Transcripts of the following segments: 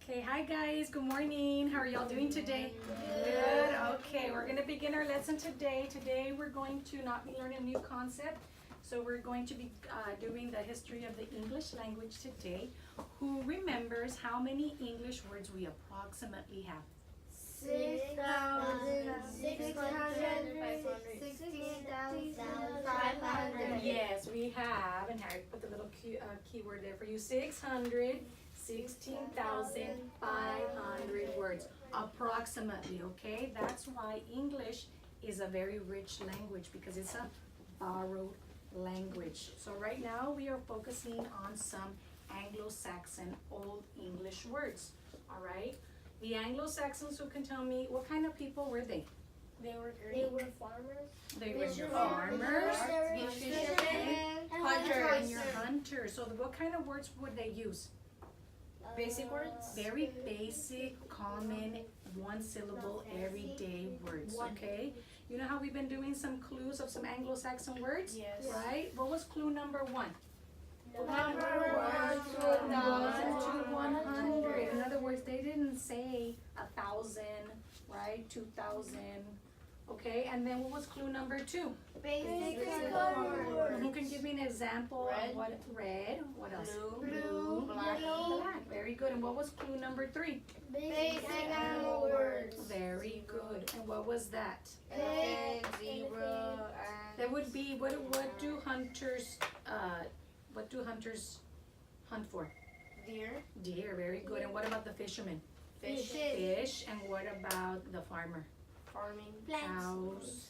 Okay, hi guys, good morning. How are y'all doing today? Good. Okay, we're going to begin our lesson today. Today we're going to not be learning a new concept. So we're going to be doing the history of the English language today. Who remembers how many English words we approximately have? 6,500. Yes, we have. And Harry put the little keyword there for you. 616,500 words. Approximately, okay? That's why English is a very rich language because it's a borrowed language. So right now we are focusing on some Anglo-Saxon Old English words, all right? The Anglo-Saxons, who can tell me what kind of people were they? They were farmers. They were farmers, fishermen, and your hunters. So what kind of words would they use? Basic words. Very basic, common, one syllable, everyday words, okay? You know how we've been doing some clues of some Anglo-Saxon words? Yes. Right? What was clue number one? Number 1 to 1,000 to 1,000. 100. In other words, they didn't say 1,000, right? 2,000. Okay, and then what was clue number two? Basic Who can give me an example Red. of what? Red. What else? Blue. Black. Black. Very good. And what was clue number three? Basic animal words. Very good. And what was that? Elephant, zebra, That would be what do hunters hunt for? deer, Deer. Very good. And what about the fishermen? fish, Fish. And what about the farmer? farming, Cows,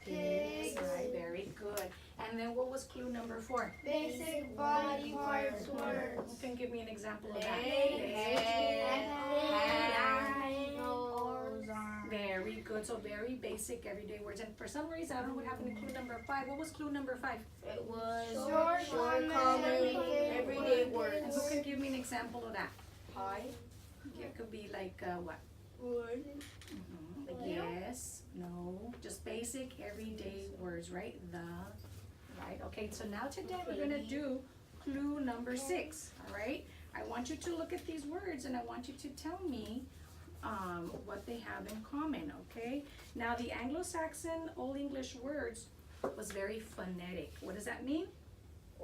pigs. Right. Very good. And then what was clue number four? Basic body parts Who words. can give me an example of that? Leg, head, nose, arm. Very good. So very basic everyday words. And for some reason, I don't know what happened to clue number five. What was clue number five? It was Short, common, everyday And words. who can give me an example of that? Pie, It could be like what? wood, Yes, no, just basic everyday words, right? Right? Okay, so now today we're gonna do clue number 6, all right? I want you to look at these words and I want you to tell me what they have in common, okay? Now the Anglo-Saxon Old English words was very phonetic. What does that mean?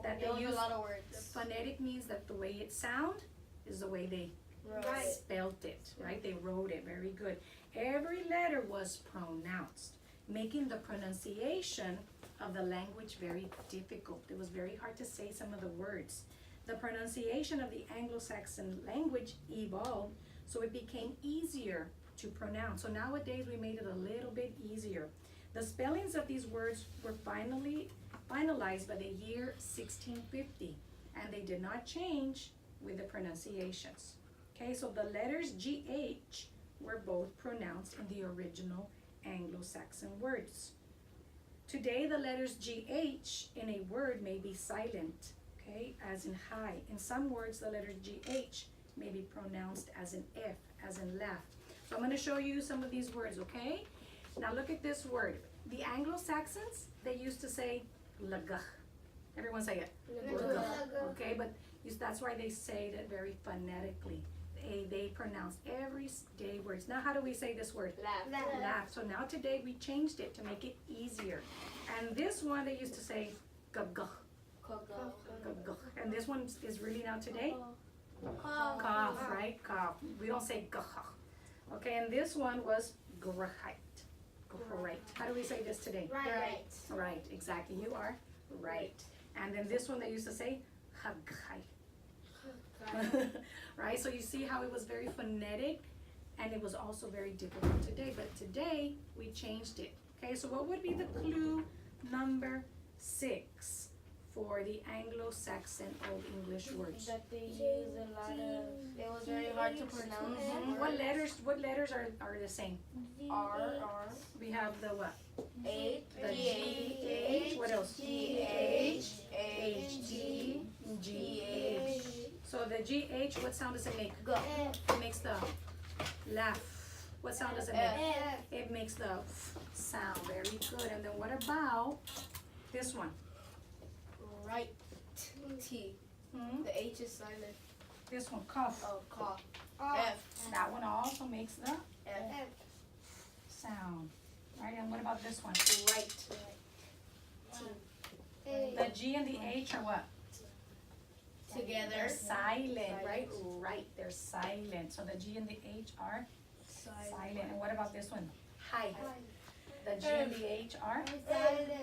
That There they was use a lot of words. phonetic means that the way it sound is the way they Right. spelt it, right? They wrote it very good. Every letter was pronounced, making the pronunciation of the language very difficult. It was very hard to say some of the words. The pronunciation of the Anglo-Saxon language evolved, so it became easier to pronounce. So nowadays we made it a little bit easier. The spellings of these words were finalized by the year 1650, and they did not change with the pronunciations. Okay, so the letters GH were both pronounced in the original Anglo-Saxon words. Today, the letters GH in a word may be silent, okay, as in high. In some words, the letter GH may be pronounced as an F, as in laugh. So I'm going to show you some of these words, okay? Now look at this word. The Anglo-Saxons, they used to say lagach. Everyone say it. Lagach. Okay, but that's why they say that very phonetically. They pronounce everyday words. Now, how do we say this word? Laugh. So now today we changed it to make it easier. And this one they used to say gagach. And this one is really now today cough, right? Cough. We don't say gachach. Okay, and this one was grachite. Great. How do we say this today? Right. Right, exactly. You are right. And then this one they used to say hagchai. Right, so you see how it was very phonetic and it was also very difficult today, but today we changed it. Okay, so what would be the clue number 6 for the Anglo-Saxon Old English words? That they use a lot of. It was very hard to pronounce. What letters are the same? R, We have the what? H, The G-H. What else? H, H-G, G-H. So the G-H, what sound does it make? Go. It makes the laugh. What sound does it make? It makes the f sound. Very good. And then what about this one? Right. T. The H is silent. This one, cough. Oh, cough. makes the F. sound. Right, and what about this one? Right. A. The G and the H are what? Together. They're silent, right? Right, they're silent. So the G and the H are silent. And what about this one? Hi. The G and the H are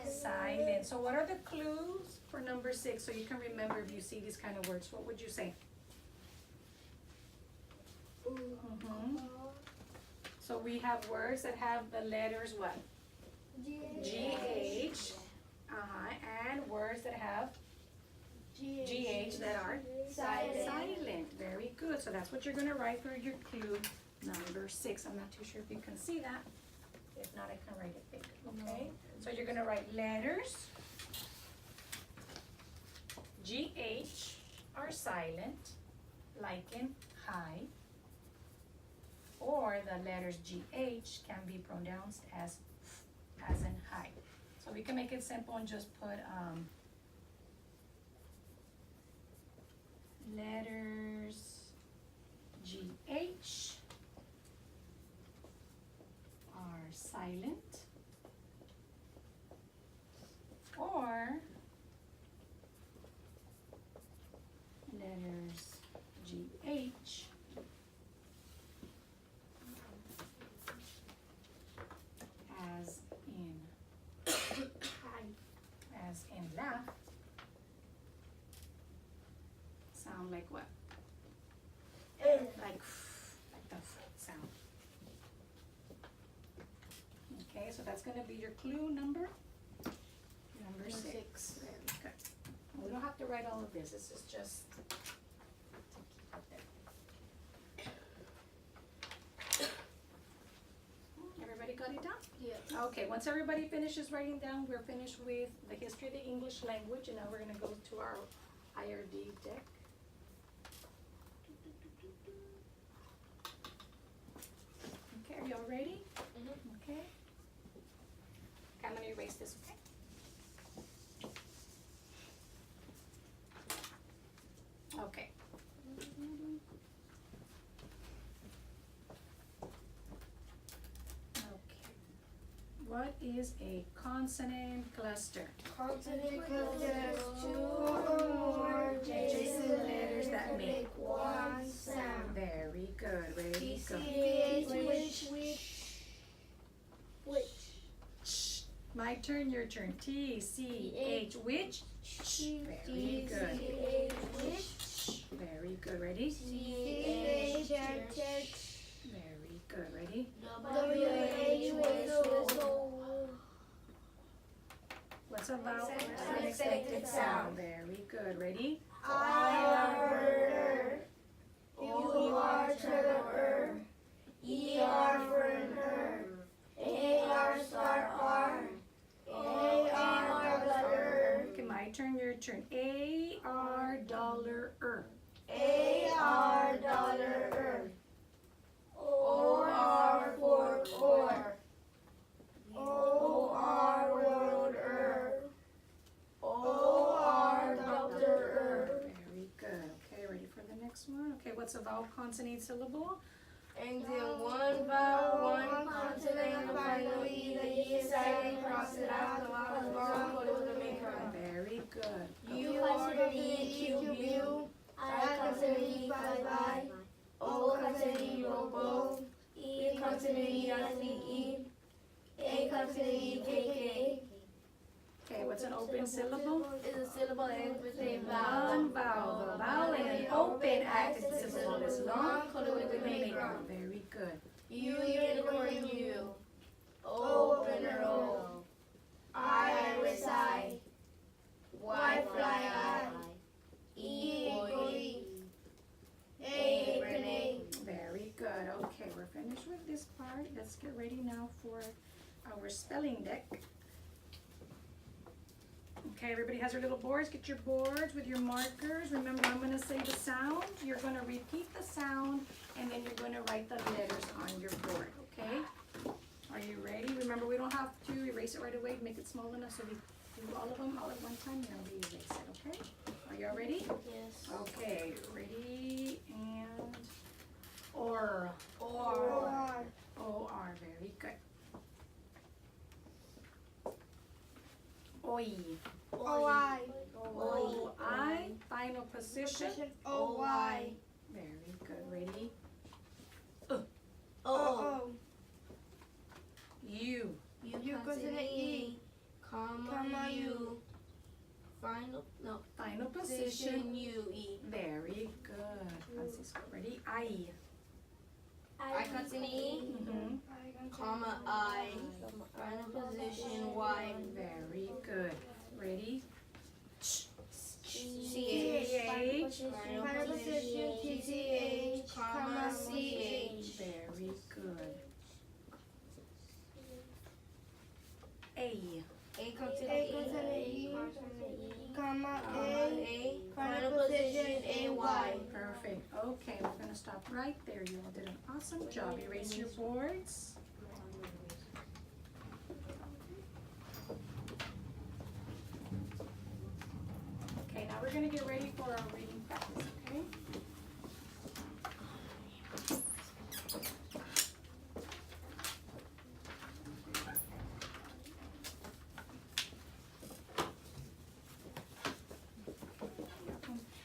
silent. So what are the clues for number 6? So you can remember if you see these kind of words. What would you say? So we have words that have the letters what? G-H. And words that have G-H that are silent. Very good. So that's what you're going to write for your clue number 6. I'm not too sure if you can see that. If not, I can write it big. Okay? So you're going to write letters. G-H are silent, like in hi. Or the letters G-H can be pronounced as in hi. So we can make it simple and just put letters G-H are silent, or letters G-H as in laugh sound like what? Like the sound. Okay, so that's gonna be your clue number 6. Very good. We don't have to write all of this. This is just to keep it there. Everybody got it down? Yes. Okay, once everybody finishes writing down, we're finished with the history of the English language, and now we're gonna go to our IRD deck. Okay, are y'all ready? Okay. I'm gonna erase this, okay? Okay. What is a consonant cluster? Consonant cluster has 2 or more adjacent letters that make one sound. Very good. Ready? Go. Which. My turn, your turn. T-C-H. Which? Very good. Very good. Ready? Very good. Ready? What's a vowel? Unexpected sound. Very good. Ready? I are birder. You are turtle. E-R for an A-R star R. A-R dollar. Okay, my turn, your turn. A-R dollar. A-R dollar. O-R for or. O-R word O-R doctor. Very good. Okay, ready for the next one? Okay, what's a vowel consonant syllable? Ends in one vowel, one consonant, the final E, the E is silent, cross it out, the vowel is long, go to the main vowel. Very good. U consonant E, Q, U. I consonant E, bye. O consonant E, robo. E consonant E, E. A consonant E, KK. Okay, what's an open syllable? Is a syllable ends with a vowel. One vowel. The vowel in an open active syllable is long, Color with the main vowel. Very good. U, unicorn U. Opener O. I, iris I. Y, fly I. E, eagle E. A, apron A. Very good. Okay, we're finished with this part. Let's get ready now for our spelling deck. Okay, everybody has their little boards. Get your boards with your markers. Remember, I'm going to say the sound. You're going to repeat the sound, and then you're going to write the letters on your board, okay? Are you ready? Remember, we don't have to erase it right away. Make it small enough so we do all of them all at one time, then we erase it, okay? Are y'all ready? Yes. Okay, ready, and or. Or. Oi. O-I. O-I. Final position. O-Y. Very good. Ready? O-O. U. U consonant E. Comma U. Final position. U-E. Very good. Francisco. Ready? I. I consonant E. Mm-hmm. Comma I. Final position Y. Very good. Ready? C-H. Final position T-C-H. Comma C-H. Very good. A. A consonant E. Comma A. Final position A-Y. Perfect. Okay, we're going to stop right there. You all did an awesome job. Erase your boards. Okay, now we're going to get ready for our reading practice, okay?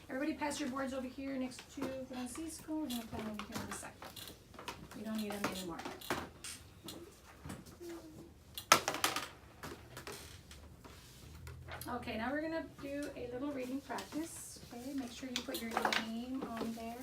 Everybody pass your boards over here next to Francisco. We're going to put them over here on the side. We don't need them anymore. Okay, now we're going to do a little reading practice. Okay, make sure you put your name on there.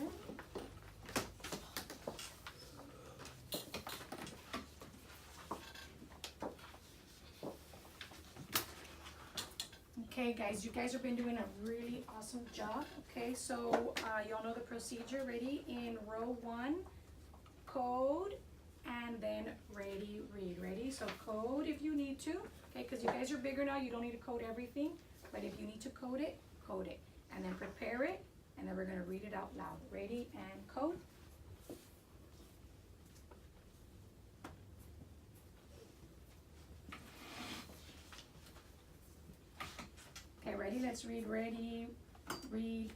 Okay, guys, you guys have been doing a really awesome job. Okay, so y'all know the procedure. Ready? In row 1, code, and then ready, read. Ready? So code if you need to. Okay, because you guys are bigger now, you don't need to code everything. But if you need to code it, code it. And then prepare it, and then we're going to read it out loud. Ready and code. Okay, ready? Let's read. Ready, read.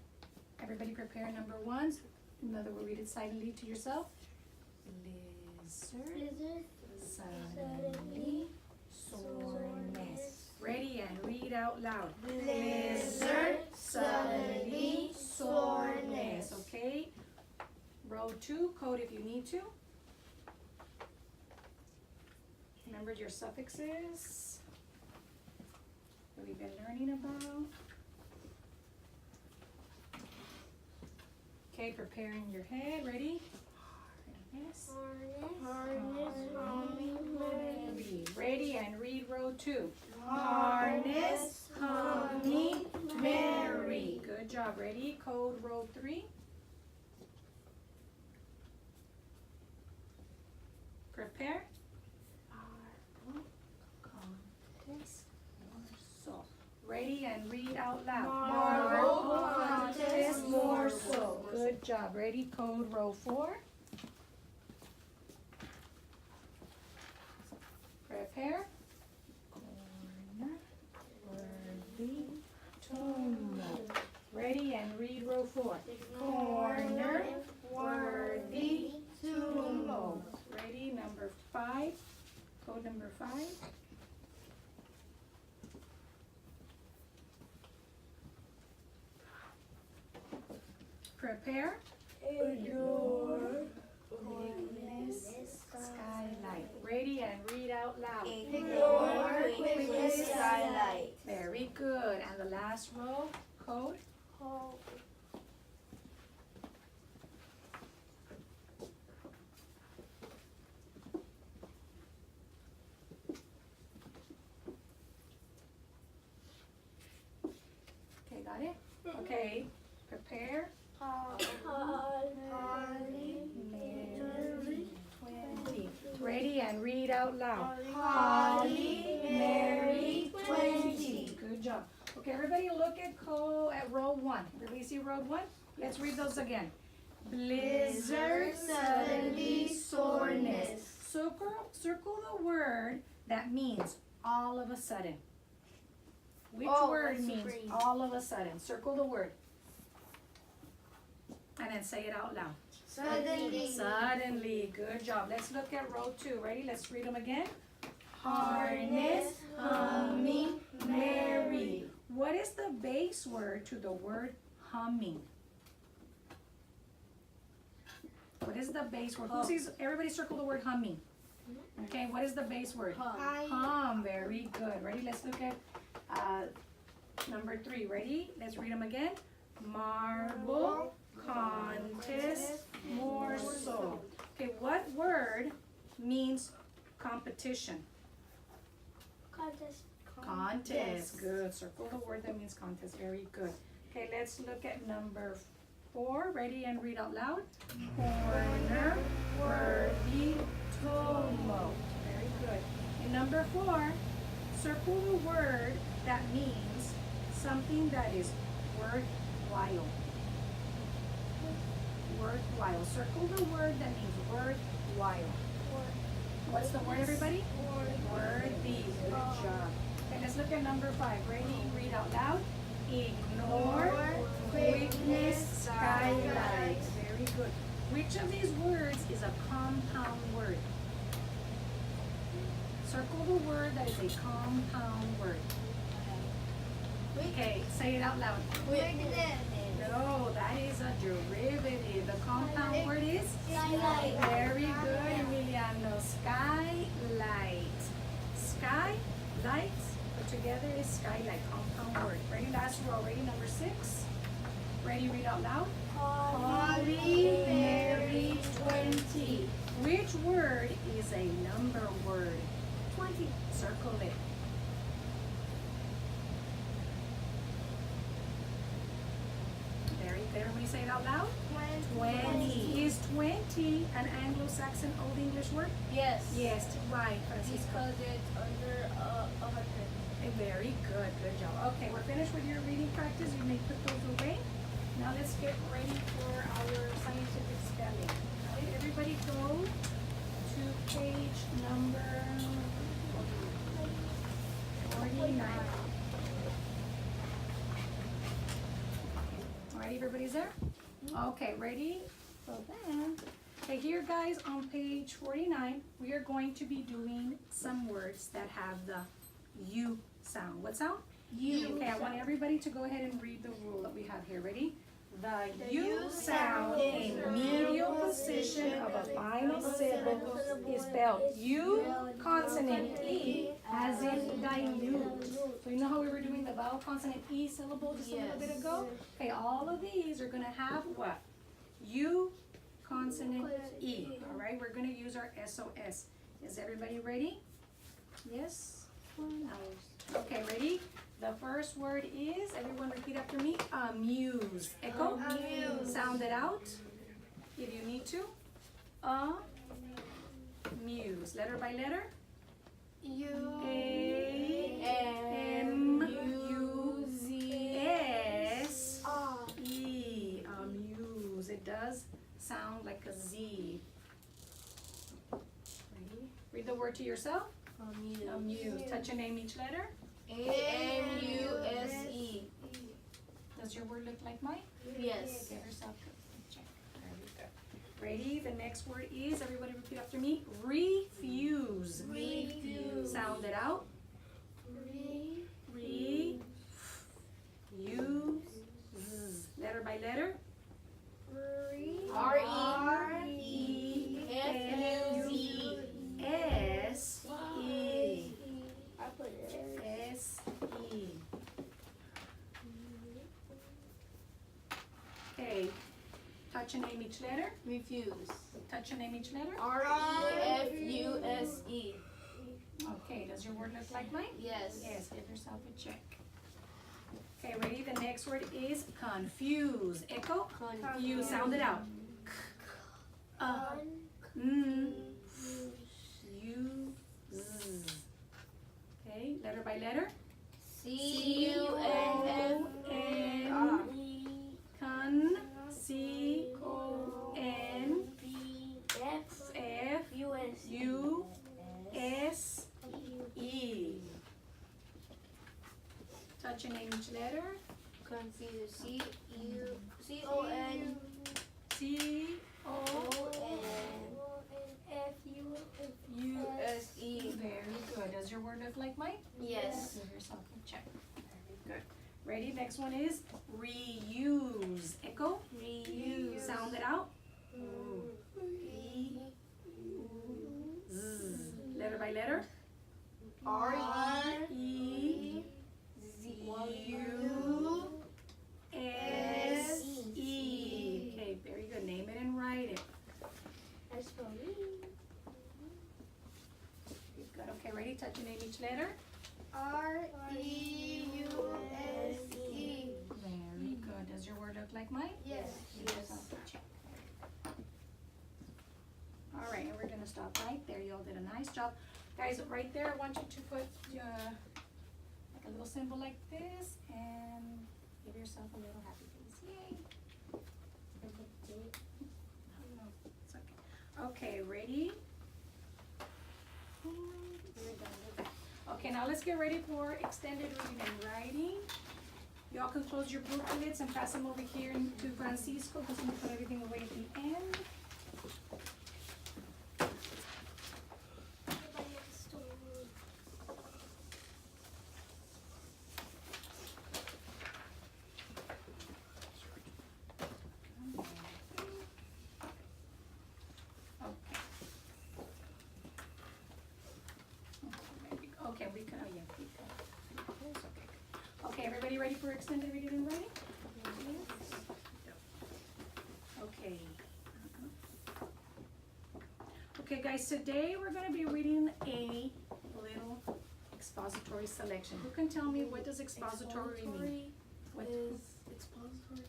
Everybody prepare number 1. Another will read it silently to yourself. Lizard, suddenly, soreness. Ready and read out loud. Blizzard, suddenly, soreness. Okay. Row 2, code if you need to. Remember your suffixes that we've been learning about. Okay, preparing your head. Ready? Yes. Ready and read row 2. Harness, humming, merry. Good job. Ready? Code row 3. Prepare. Ready and read out loud. Marble contest morsel. Good job. Ready? Code row 4. Prepare. Corner, worthy, tumult. Ready and read row 4. Corner, worthy, tumult. Ready? Number 5. Code number 5. Prepare. Ignore. Skylight. Ready and read out loud. Ignore quickly skylight. Very good. And the last row, code. Okay, got it? Okay, prepare. Mary, 20. Ready and read out loud. Holly, Mary, 20. Good job. Okay, everybody look at row 1. Everybody see row 1? Let's read those again. Blizzard, suddenly, soreness. Circle the word that means all of a sudden. Which word means all of a sudden? Circle the word. And then say it out loud. Suddenly. Suddenly. Good job. Let's look at row 2. Ready? Let's read them again. Harness, humming, Merry. What is the base word to the word humming? What is the base word? Who sees? Everybody circle the word humming. Okay, what is the base word? Hum. Very good. Ready? Let's look at number 3. Ready? Let's read them again. Marble, contest, morsel. Okay, what word means competition? Contest. Good. Circle the word that means contest. Very good. Okay, let's look at number 4. Ready and read out loud. Corner, worthy, tumult. Very good. And number 4, circle the word that means something that is worthwhile. Worthwhile. Circle the word that means worthwhile. What's the word, everybody? Worthy. Good job. Okay, let's look at number 5. Ready? Read out loud. Ignore, quickness, skylight. Very good. Which of these words is a compound word? Circle the word that is a compound word. Okay, say it out loud. No, that is a derivative. The compound word is? Skylight. Very good, Emiliano. Skylight. Skylight put together is skylight, compound word. Ready, last row. Ready, number 6. Ready, read out loud. Holly, Mary, 20. Which word is a number word? 20. Circle it. Very good. Everybody say it out loud. 20. Is 20 an Anglo-Saxon Old English word? Yes. Yes, right, Francisco. Because it's under 100. Very good. Good job. Okay, we're finished with your reading practice. You may put those away. Now let's get ready for our scientific spelling. All right, everybody go to page number 49. All right, everybody's there? Okay, ready? So then, okay, here guys on page 49, we are going to be doing some words that have the U sound. What sound? U. Okay, I want everybody to go ahead and read the rule that we have here. Ready? The U sound in medial position of a final syllable is spelled U consonant E as in dilute. So you know how we were doing the vowel consonant E syllable just a little bit ago? Okay, all of these are going to have what? U consonant E. All right, we're going to use our SOS. Is everybody ready? Yes? Okay, ready? The first word is, everyone repeat after me, amuse. Echo? Amuse. Sound it out if you need to. Amuse. Letter by letter. U. A. M. U. Z. S. E. Amuse. It does sound like a Z. Ready? Read the word to yourself. Amuse. Touch and name each letter. AMUSE. Does your word look like mine? Yes. Give yourself a check. There we go. Ready? The next word is, everybody repeat after me, refuse. Refuse. Sound it out. Re. Use. Letter by letter. REFUSE. S-E. I put it. S-E. Okay. Touch and name each letter. Refuse. Touch and name each letter. REFUSE. Okay. Does your word look like mine? Yes. Yes. Give yourself a check. Okay. Ready? The next word is confuse. Echo. Confuse. Sound it out. U. Z. Okay. Letter by letter. CUNFUN. Con. C-O-N. F-U-S-E. Touch and name each letter. Confuse. CON. C-O-U-S-E. Very good. Does your word look like mine? Yes. Give yourself a check. ready? Next one is reuse. Echo. Reuse. Sound it out. E. Z. Letter by letter. R E. U. S. E. Okay, very good. Name it and write it. S for me. Good. Okay, ready? Touch and name each letter. REUSE. Very good. Does your word look like mine? Yes. Check. All right, and we're gonna stop right there. You all did a nice job. Guys, right there, I want you to put like a little symbol like this and give yourself a little happy face. Yay. No, it's okay. Okay, ready? We're done with that. Okay, now let's get ready for extended reading and writing. Y'all can close your booklets and pass them over here to Francisco because we put everything away at the end. Okay, we can, oh yeah, we can. Okay, everybody ready for extended reading and writing? Okay. Okay, guys, today we're going to be reading a little expository selection. Who can tell me what does expository mean? What Is expository.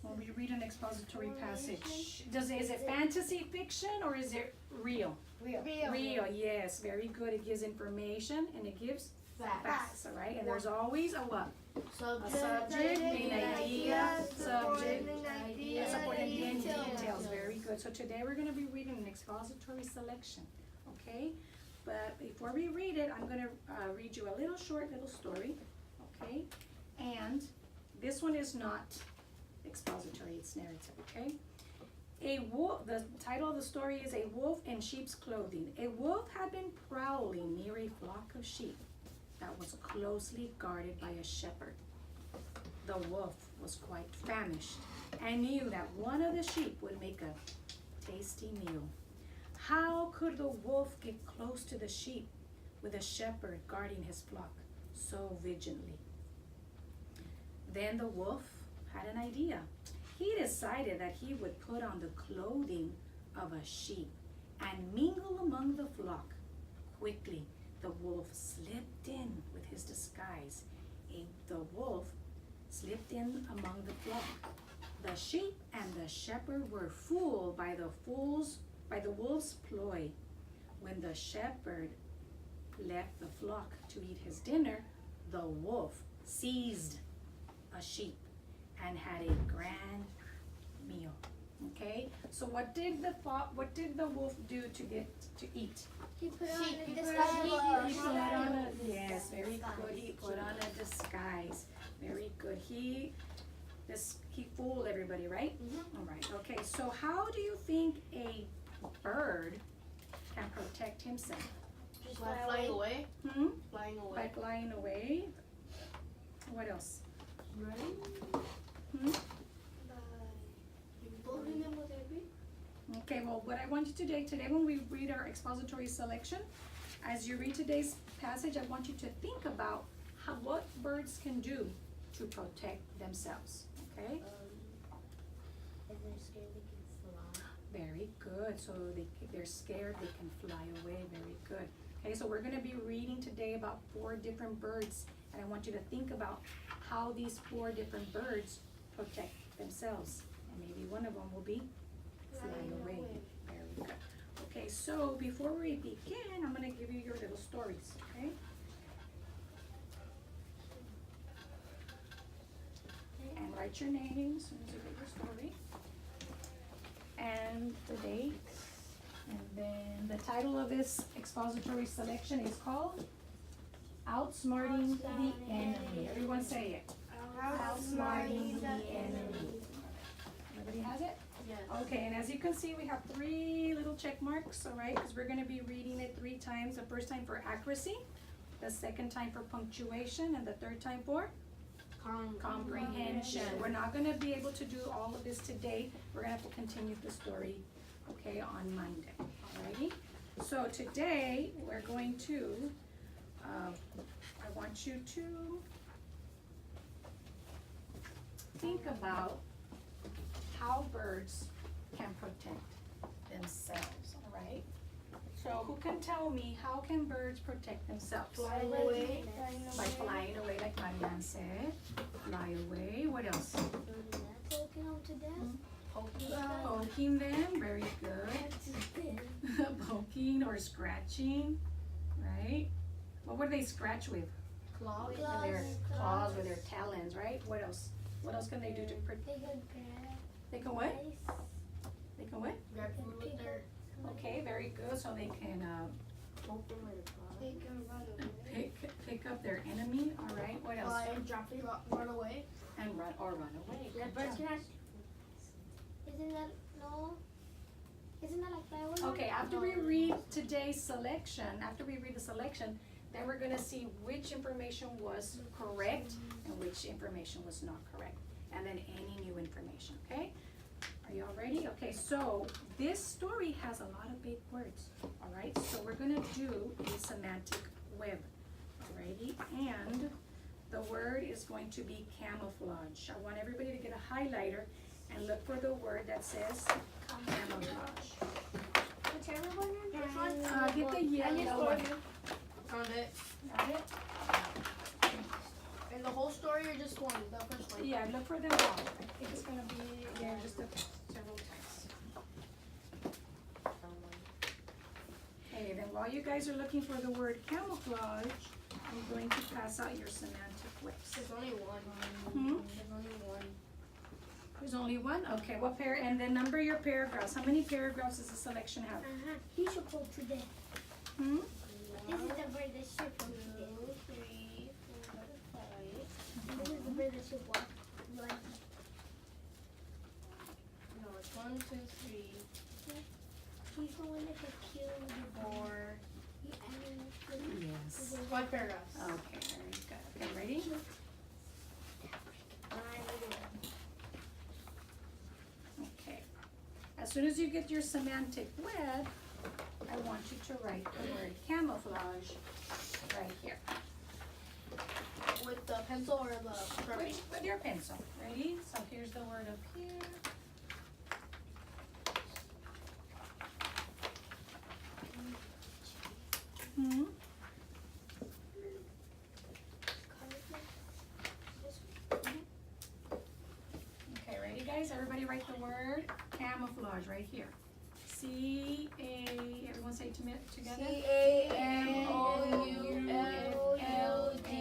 when we read an expository passage? Is it fantasy fiction or is it real? Real, yes, very good. It gives information and it gives facts, all right? And there's always a what? A subject, main idea, subject, supporting details. Very good. So today we're going to be reading an expository selection, okay? But before we read it, I'm going to read you a little short little story, okay? And this one is not expository, it's narrative, okay? A wolf, the title of the story is A Wolf in Sheep's Clothing. A wolf had been prowling near a flock of sheep that was closely guarded by a shepherd. The wolf was quite famished and knew that one of the sheep would make a tasty meal. How could the wolf get close to the sheep with a shepherd guarding his flock so vigilantly? Then the wolf had an idea. He decided that he would put on the clothing of a sheep and mingle among the flock. Quickly, the wolf slipped in with his disguise. The wolf slipped in among the flock. The sheep and the shepherd were fooled by the wolf's ploy. When the shepherd left the flock to eat his dinner, the wolf seized a sheep and had a grand meal. Okay, so what did the wolf do to get to eat? He put on He a put on a, yes, very good. He put on a disguise. Very good. He fooled everybody, right? All right. Okay. So how do you think a bird can protect himself? Just Flying away. Flying away. By flying away. What else? Running. Holding them with their beak. Okay, well, what I want you today when we read our expository selection, as you read today's passage, I want you to think about what birds can do to protect themselves, okay? If they're scared, they can fly. Very good, so they're scared, they can fly away, very good. Okay, so we're gonna be reading today about 4 different birds, and I want you to think about how these 4 different birds protect themselves. And maybe one of them will be flying away. Very good. Okay, so before we begin, I'm going to give you your little stories, okay? And write your name as soon as you get your story. And the date. And then the title of this expository selection is called Outsmarting the Enemy. Everyone say it. Outsmarting the Enemy. Everybody has it? Yes. Okay, and as you can see, we have 3 little check marks, all right? Because we're going to be reading it 3 times. The first time for accuracy, the second time for punctuation, and the third time for comprehension. We're not gonna be able to do all of this today. We're gonna have to continue the story, okay, on Monday, alrighty? So today, we're going to, I want you to think about how birds can protect themselves, alright? So who can tell me, how can birds protect themselves? Fly away. By flying away, like Marianne said. Fly away. What else? Poking them to death. Poking them. Very good. Poking or scratching, right? What would they scratch with? Claws. With their claws, with their talons, right? What else? What else can they do to protect? They can grab. They can what? They can what? Grab food with their. Okay, very good. So they can Poke them with a claw. They can run away. pick up their enemy. All right. What else? Fly, drop it, run away. And run away. Good Birds job. can actually. Isn't that no? Isn't that like fireworks? Okay, after we read today's selection, after we read the selection, then we're gonna see which information was correct and which information was not correct. And then any new information, okay? Are you all ready? Okay, so this story has a lot of big words, all right? So we're gonna do a semantic web, alrighty? And the word is going to be camouflage. I want everybody to get a highlighter and look for the word that says camouflage. Whichever one. Which one? Get the yellow one. Found it. Got it? And the whole story or just one? The first one? Yeah, look for them all. I think it's gonna be, yeah, just several times. Okay, then while you guys are looking for the word camouflage, I'm going to pass out your semantic webs. There's only one. Hmm? There's only one. There's only one? Okay, what pair, and then number your paragraphs. How many paragraphs does the selection have? He should pull to death. Hmm? This is the bird that should pull to death. 3, 4, 5. This is the bird that should walk. Run. No, it's 1, 2, 3. He's the one that could kill the 4. animal. Yes. 5 paragraphs. Okay, very good. Okay, ready? Okay. As soon as you get your semantic web, I want you to write the word camouflage right here. With the pencil or the Sharpie? With your pencil. Ready? So here's the word up here. Hmm? Okay, ready guys? Everybody write the word camouflage right here. C-A, everyone say it together?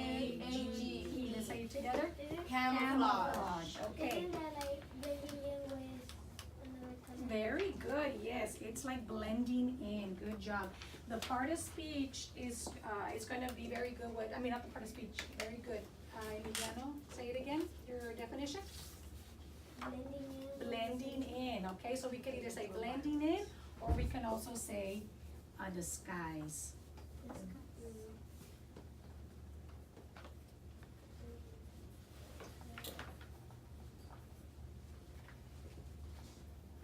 C-A-M-O-U-F-L-A-G-E. Let's say it together. Camouflage. Okay. Isn't that like blending in with another color? Very good. Yes, it's like blending in. Good job. The part of speech is going to be very good with. I mean, not the part of speech. Very good. Emiliano, say it again. Your definition. Blending in. Blending in. Okay, so we can either say blending in, or we can also say a disguise.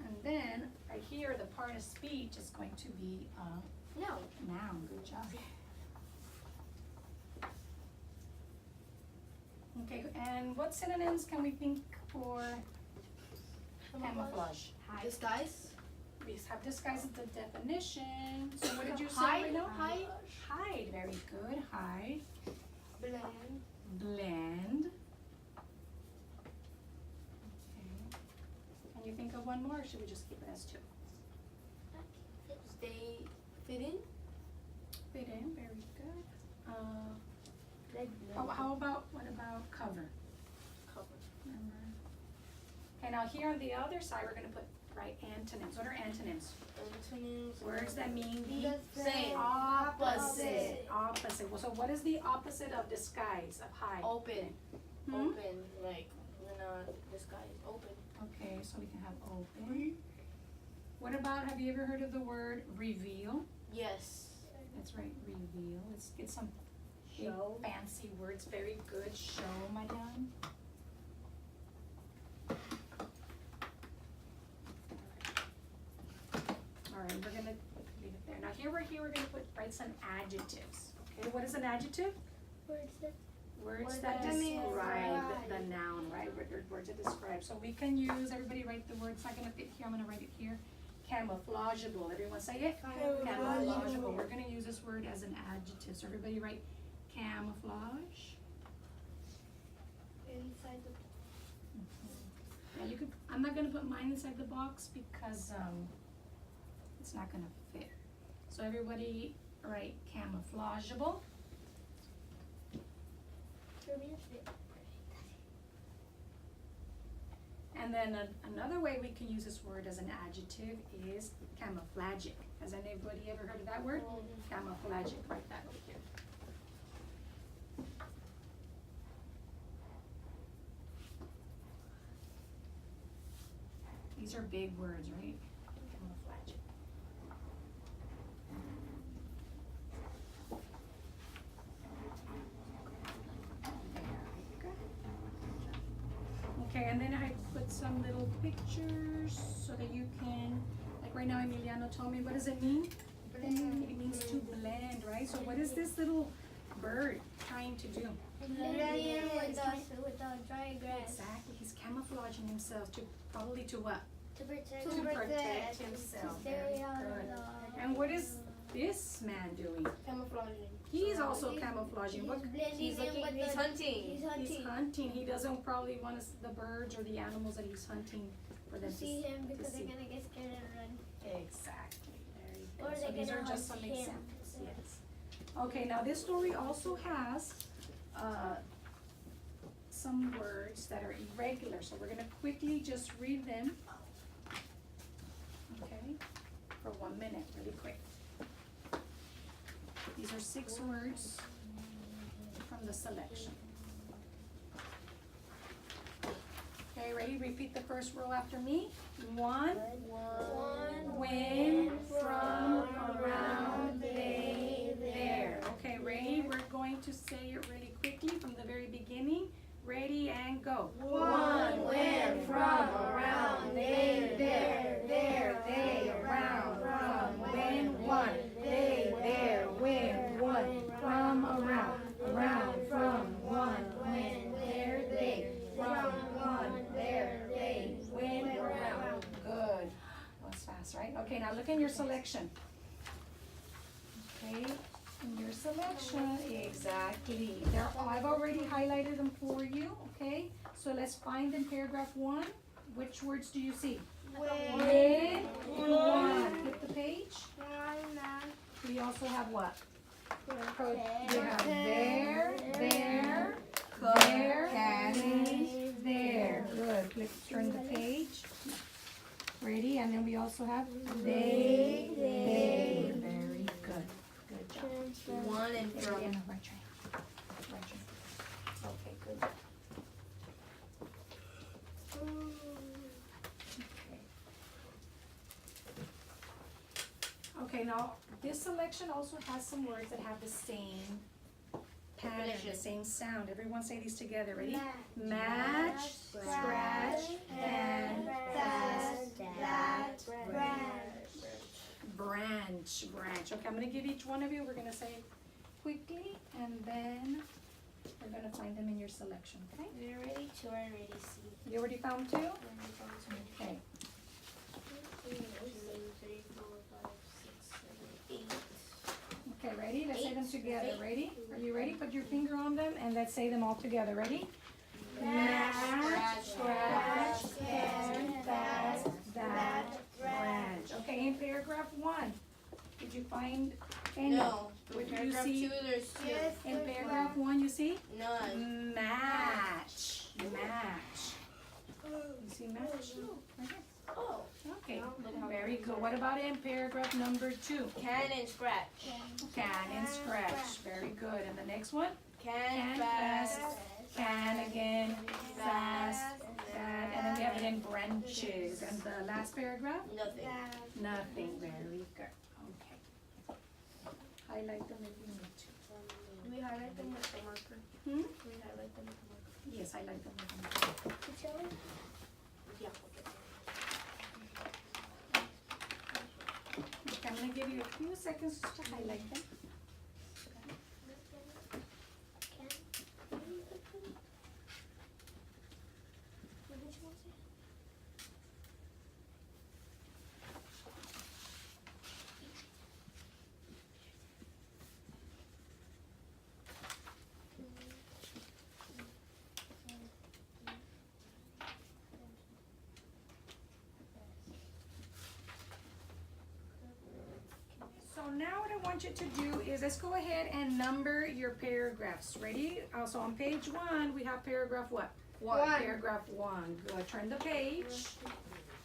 And then right here, the part of speech is going to be a No. noun. Good job. Okay, and what synonyms can we think for camouflage? Disguise. We have disguise as the definition. So what did you say Hide. right now? Hide. Hide, very good. Hide. Blend. Blend. Okay. Can you think of one more, or should we just keep it as 2? Stay. Fit in. Fit in, very good. How about, what about cover? Cover. Remember? Okay, now here on the other side, we're gonna put, right, antonyms. What are antonyms? Antonyms. Words that mean The same. opposite. Opposite. Well, so what is the opposite of disguise, of hide? Open. Hmm? Open. Like when disguise. Open. Okay, so we can have open. What about, have you ever heard of the word reveal? Yes. That's right, reveal. Let's get some Big fancy words, very good. Show, madam. All right, we're gonna leave it there. Now here we're gonna write some adjectives. Okay, what is an adjective? Words that describe the noun, right? Words that describe. So we can use, everybody write the word, it's not gonna fit here, I'm gonna write it here. Camouflageable, everyone say it? Camouflageable. We're gonna use this word as an adjective. So everybody write camouflage. Inside the Yeah, you could, I'm not gonna put mine inside the box because it's not gonna fit. So everybody write camouflageable. And then another way we can use this word as an adjective is camouflagic. Has anybody ever heard of that word? Camouflagic, write that over here. These are big words, right? Camouflagic. Okay, and then I put some little pictures so that you can, like right now Emiliano told me, what does it mean? It means to blend, right? So what is this little bird trying to do? blending with the dry grass. Exactly, he's camouflaging himself to, probably to what? To protect himself. Stay Very out of good. the- And what is this man doing? Camouflaging. He's also camouflaging. What? He's looking- with he's the- hunting. He's He's hunting. hunting. He doesn't probably want the birds or the animals that he's hunting for them To see him to because see. they're gonna get scared and run. Exactly. Very Or good. So they're these are gonna just hunt some him. examples. Yes. Okay. Now this story also has some words that are irregular. So we're gonna quickly just read them. Okay. For 1 minute, really quick. These are 6 words from the selection. Okay, ready? Repeat the first row after me. One, when, from, around, they, there. Okay, ready? We're going to say it really quickly from the very beginning. Ready and go. One, when, from, around, they, there, they, around, from, when, one, they, there, when, one, from, around, from, one, when, there, they, from, one, there, they, when, around. Good. That was fast, right? Okay, now look in your selection. Okay, in your selection, exactly. There, I've already highlighted them for you, okay? So let's find in paragraph 1. Which words do you see? When, one. Flip the page. We also have what? We have there, can, there. Good. Turn the page. Ready? And then we also have they. Very good. Good job. One and Yeah, from. no, right train. Right train. Okay, good. Okay, now this selection also has some words that have the same pattern, the same sound. Everyone say these together. Ready? Match, scratch, and branch. Okay, I'm gonna give each one of you. We're gonna say it quickly, and then we're gonna find them in your selection. Okay? We're ready to already see. You already found 2? Okay. 2, 3, 4, 5, 6, 7, 8. Okay, ready? Let's say them together. Ready? Are you ready? Put your finger on them and let's say them all together. Ready? Match, scratch, and branch. Okay, in paragraph 1, did you find any? No. What do you Paragraph see? 2, there's 2. In paragraph 1, you see? None. Match. You see match? Right here. Oh. Okay, very good. What about in paragraph number 2? Can and scratch. Can and scratch. Very good. And the next one? Can, fast. Can again, fast, that, and then we have it in branches. And the last paragraph? Nothing. Nothing. Very good. Okay. Highlight them if you need to. Do we highlight them with the marker? Hmm? Can we highlight them with the marker? Yes, I like them. Yeah. Okay, I'm gonna give you a few seconds to highlight them. So now what I want you to do is let's go ahead and number your paragraphs. Ready? Also on page 1, we have paragraph what? One. Paragraph 1. Go turn the page.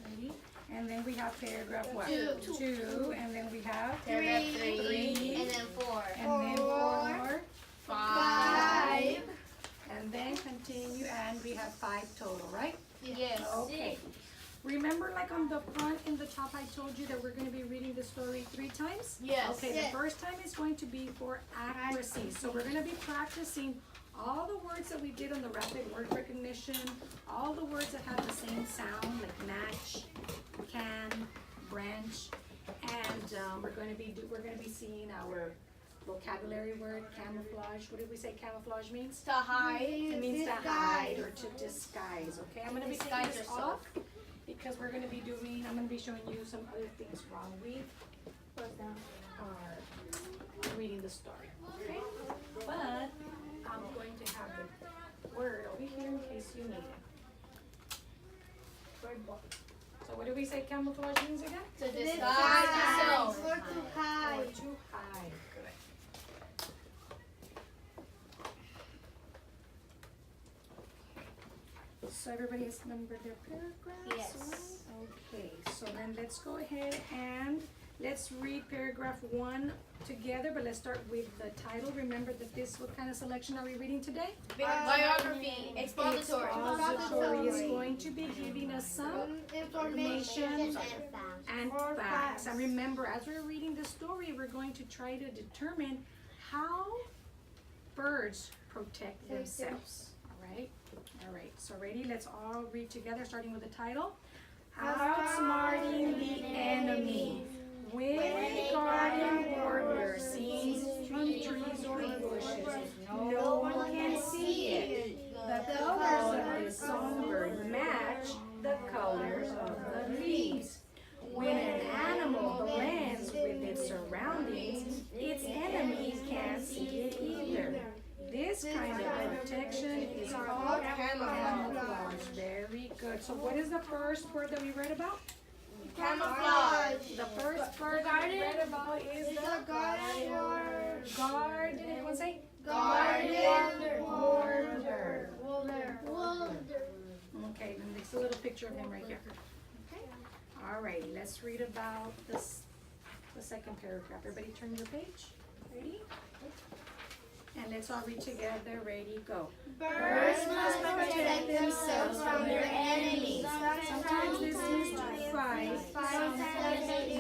Ready? And then we have paragraph what? Two. 2. And then we have Paragraph Three. and then 4. and then 4. 5. And then continue and we have 5 total, right? Yes. Okay. Remember, like on the front in the top, I told you that we're going to be reading the story 3 times? Yes. Okay, Yes. the first time is going to be for accuracy. So we're going to be practicing all the words that we did on the rapid word recognition, all the words that have the same sound, like match, can, branch, and we're going to be seeing our vocabulary word, camouflage. What did we say camouflage means? To hide. It means to hide or to disguise, okay? I'm going to be taking Disguise this yourself. off because I'm going to be showing you some other things wrong. We are reading the story, okay? But I'm going to have the word over here in case you need it. Bird book. So what do we say camouflage means again? To disguise yourself. Or to hide. Good. So everybody has numbered their paragraphs? Yes. Right? Okay, so then let's go ahead and let's read paragraph 1 together, but let's start with the title. Remember that what kind of selection are we reading today? Biography. Expository. Expository is going to be giving us some information and facts. And remember, as we're reading the story, we're going to try to determine how birds protect themselves. All right, so ready? Let's all read together, starting with the title. Outsmarting the enemy. When a garden warbler sings from trees or bushes, no one can see it. The colors of this songbird match the colors of the leaves. When an animal blends with its surroundings, its enemies can't see it either. This kind of protection is called camouflage. Very good. So what is the first word that we read about? Camouflage. The first word that we read about is the garden. Everyone say? Garden warbler. Okay, then there's a little picture of him right here. Okay. Alrighty, let's read about the second paragraph. Everybody turn your page. Ready? And let's all read together. Ready, go. Birds must protect themselves from their enemies. Sometimes this means to fight. Sometimes it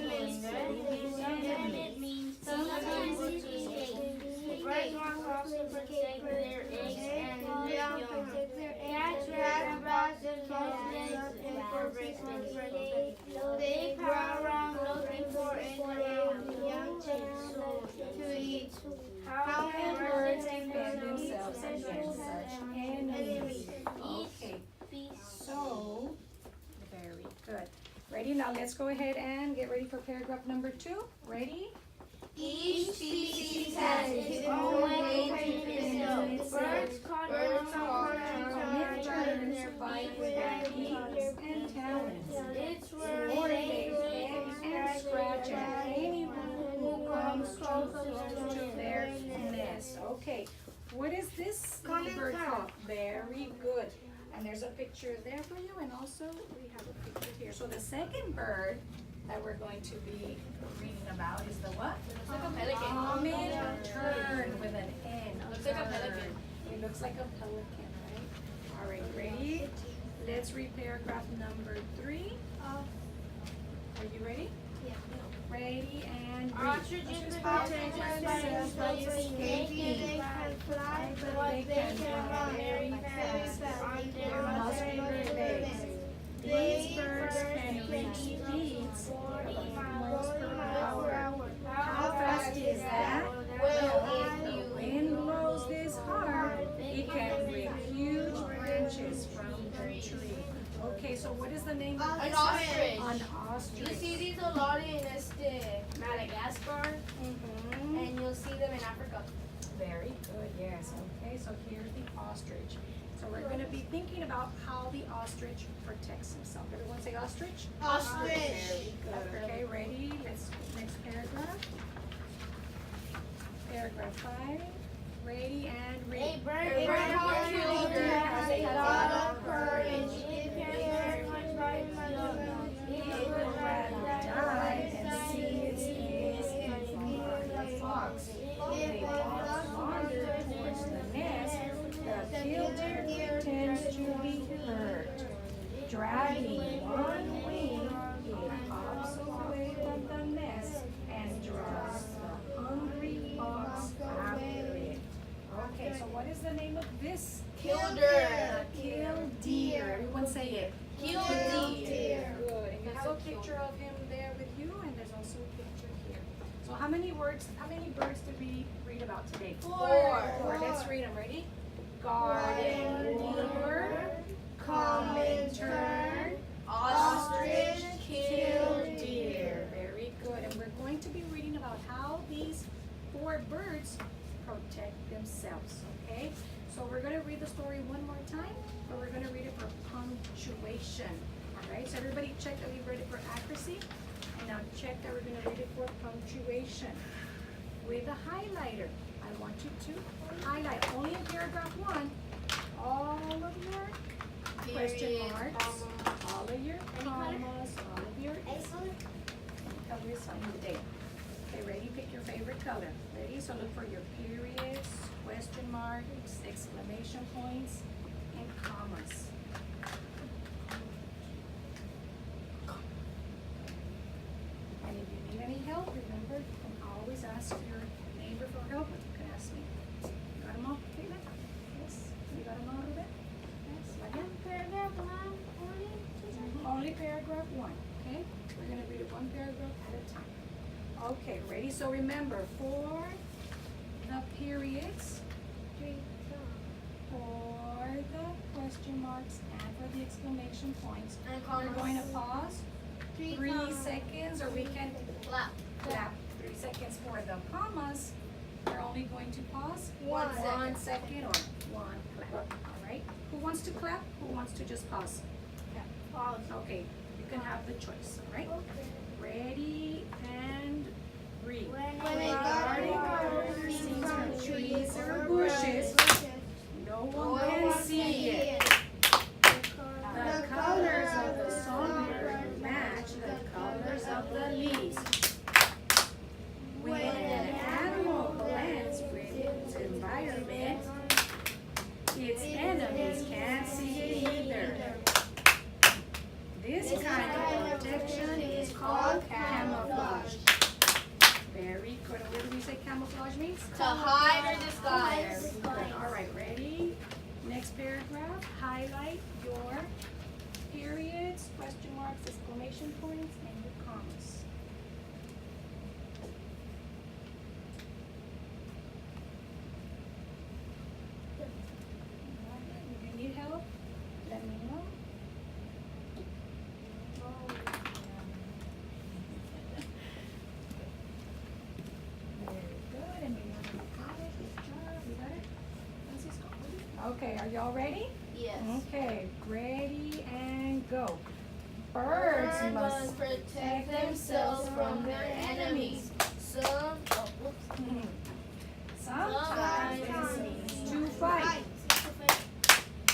means sometimes to escape. Birds must also protect their eggs and young. Cats rats themselves for breakfast. They prowl around looking for any young to eat. How can birds defend themselves against such enemies? Okay, so very good. Ready? Now let's go ahead and get ready for paragraph number 2. Ready? Each species has its own way to defend itself. Birds call Birds survive with their beaks and talons. It's Or they pick and scratch at anyone who comes close to their nest. Okay, what is this bird called? Very good. And there's a picture there for you, and also we have a picture here. So the second bird that we're going to be reading about is the what? Looks like a pelican. Common tern with an N. Looks like a pelican. It looks like a pelican, right? All right, ready? Let's read paragraph number 3. Are you ready? Yeah. Ready and read. Ostriches protect themselves by escaping. They can fly, but they can run very fast on their muscular legs. These birds can reach speeds 40 miles per hour. How fast is that? Well, If the wind blows this hard, it can rip huge branches from the tree. Okay, so what is the name of An this? ostrich. An ostrich. You see these a lot in Madagascar, Mhm. and you'll see them in Africa. Very good, yes. Okay, so here's the ostrich. So we're going to be thinking about how the ostrich protects himself. Everyone say ostrich? Ostrich. Very good. Okay, ready? Let's next paragraph. Paragraph 5. Ready and read. A bird has a lot of courage. It cares very much by It would rather die than see its enemies inform the fox. If the fox wanders towards the nest, the killer pretends to be hurt. Dragging one wing, it hops away from the nest and draws the hungry fox after it. Okay, so what is the name of this? Killdeer. Killdeer. Everyone say it. Killdeer. Good. And you have a picture of him there with you, and there's also a picture here. So how many birds did we read about today? Four. Let's read them. Ready? Garden lure, common tern, ostrich, killdeer. Very good. And we're going to be reading about how these 4 birds protect themselves. Okay? So we're going to read the story one more time, but we're going to read it for punctuation. Alright, so everybody check that we read it for accuracy, and now check that we're going to read it for punctuation. With a highlighter, I want you to highlight only in paragraph 1 all of your question marks, all of your commas, all of your colors on the day. Okay, ready? Pick your favorite color. Ready? So look for your periods, question marks, exclamation points, and commas. And if you need any help, remember, you can always ask your neighbor for help, but you can ask me. You got them all, Caitlin? Yes? You got them all, Ruben? Yes? Only paragraph 1, okay? We're going to read it one paragraph at a time. Okay, ready? So remember, for the periods, for the question marks, and for the exclamation points, we're going to pause 3 seconds, or we can clap 3 seconds. For the commas, we're only going to pause 1 second or 1 clap. All right? Who wants to clap? Who wants to just pause? Okay, you can have the choice. All right? Ready and read. When a garden sees from trees or bushes, no one can see it. The colors of the songbird match the colors of the leaves. When an animal blends with its environment, its enemies can't see it either. This kind of protection is called camouflage. Very good. What do we say camouflage means? To hide or disguise. Very good. All right, ready? Next paragraph. Highlight your periods, question marks, exclamation points, and your commas. If you need help, let me know. Okay, are y'all ready? Yes. Okay, ready and go. Birds must protect themselves from their enemies. Sometimes it means to fight.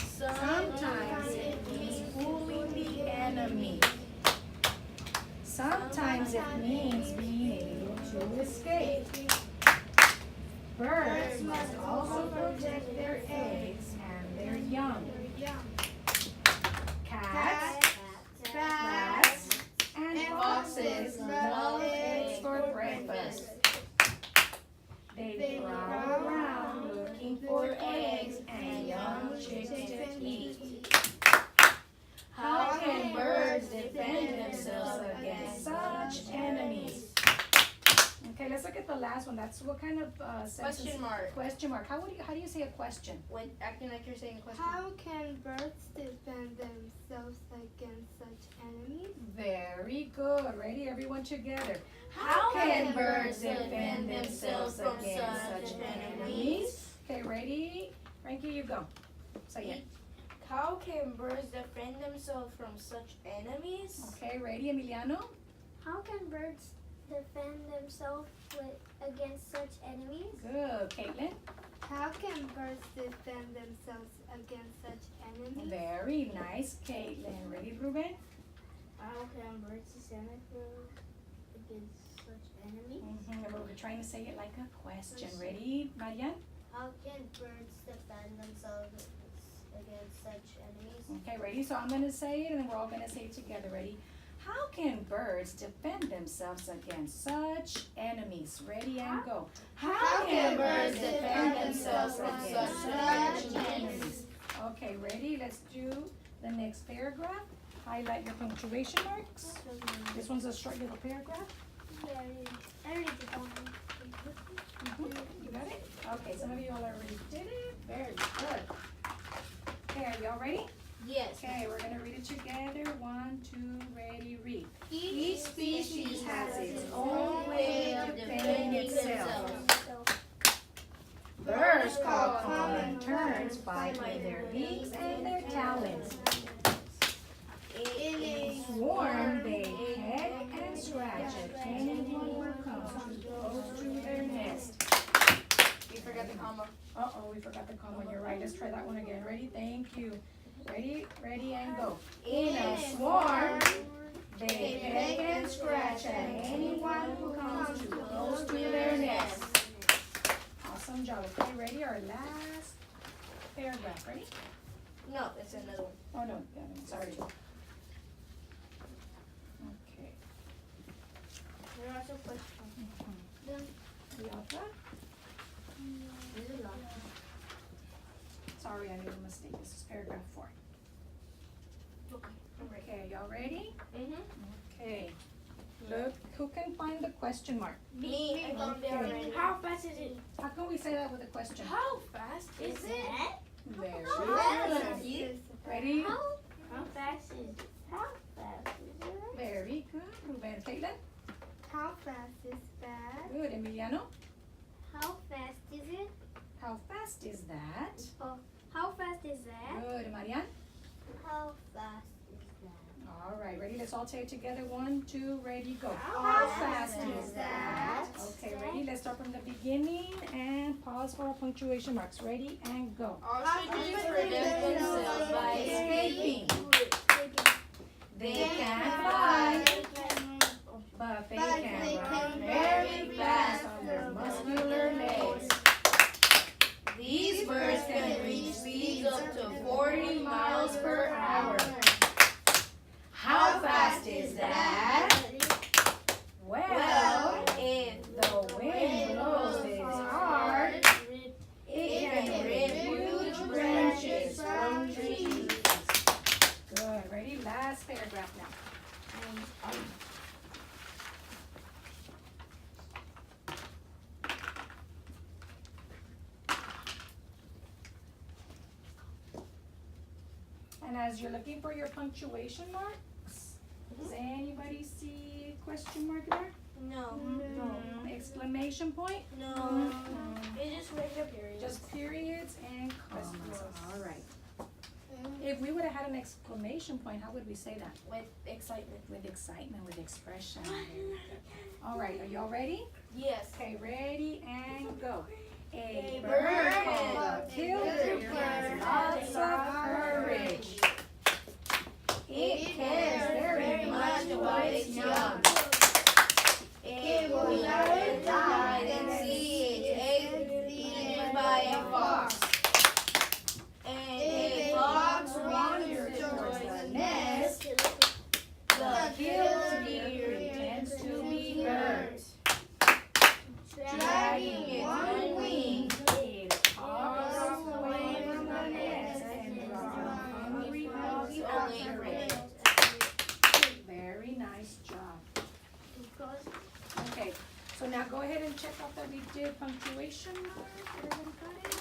Sometimes it means fooling the enemy. Sometimes it means being able to escape. Birds must also protect their eggs and their young. Cats, rats, and foxes love eggs breast. They prowl around looking for eggs and young chicks to eat. How can birds defend themselves against such enemies? Okay, let's look at the last one. That's what kind of sentence? Question mark. Question mark. How do you say a question? When acting like you're saying a question. How can birds defend themselves against such enemies? Very good. Ready, everyone together. How can birds defend themselves from such enemies? Okay, ready? Frankie, you go. Say it. How can birds defend themselves from such enemies? Okay, ready, Emiliano? How can birds defend themselves against such enemies? Good. Caitlin? How can birds defend themselves against such enemies? Very nice, Caitlin. Ready, Ruben? How can birds defend themselves against such enemies? We're trying to say it like a question. Ready, Marian? How can birds defend themselves against such enemies? Okay, ready? So I'm going to say it and then we're all going to say it together. Ready? How can birds defend themselves against such enemies? Ready and go. How can birds defend themselves against such enemies? Okay, ready? Let's do the next paragraph. Highlight your punctuation marks. This one's a short little paragraph. I already did that one. You got it? Okay, some of you all already did it. Very good. Okay, are y'all ready? Yes. Okay, we're gonna read it together. 1, 2, ready, read. Each species has its own way of defending itself. Birds Birds call common turns by their beaks and their talons. In a Swarm, they peck and scratch at anyone who comes too close to their nest. You forgot the comma. Uh-oh, we forgot the comma. You're right. Let's try that one again. Ready? Thank you. Ready, and go. In a swarm, they peck and scratch at anyone who comes too close to their nest. Awesome job. Okay, ready? Our last paragraph. Ready? No, it's another one. Oh, no. Sorry. Okay. There are some questions. The opera? Sorry, I made a mistake. This is paragraph 4. Okay, y'all ready? Okay. Look, who can find the question mark? Me. I found it already. How fast is it? How can we say that with a question? How fast is it? Very fast good. is it? Ready? How fast is it? How fast is it? Very good. Ruben, Caitlin? How fast is that? Good. Emiliano? How fast is it? How fast is that? How fast is that? Good. Marian? How fast is that? All right, ready? Let's all say it together. 1, 2, ready, go. How fast is that? Okay, ready? Let's start from the beginning and pause for our punctuation marks. Ready and go. All species protect themselves by escaping. They can fly, but they can run very fast on their muscular legs. These birds can reach speeds up to 40 miles per hour. How fast is that? Well, if the wind blows this hard, it can rip huge branches from trees. Good. Ready? Last paragraph now. And as you're looking for your punctuation marks, does anybody see question mark there? No. Exclamation point? No. It just regular periods. Just periods and commas. All right. If we would have had an exclamation point, how would we say that? With excitement. With excitement, with expression. All right, are y'all ready? Yes. Okay, ready and go. A bird bird and of a killer has lots of courage. It cares very much about its young. It will never die than see its eggs eaten by a fox. And if a fox wanders towards the nest, the killer pretends to be hurt. So now go ahead and check out that we did punctuation mark. Everybody got it?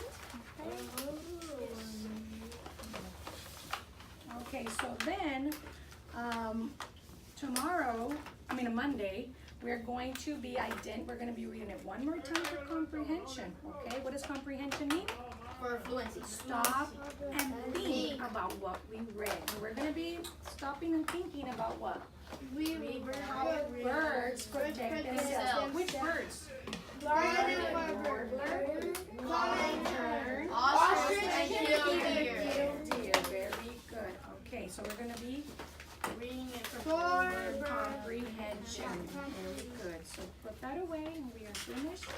Okay. Okay, so then, Monday, we're going to be reading it one more time for comprehension. Okay, what does comprehension mean? For fluency. Stop and think about what we read. And we're going to be stopping and thinking about what? How birds protect themselves. Which birds? Warbler, common tern, Ostrich and deer. Very good. Okay, so we're going to be reading it for comprehension. Very good. So put that away and we are finished.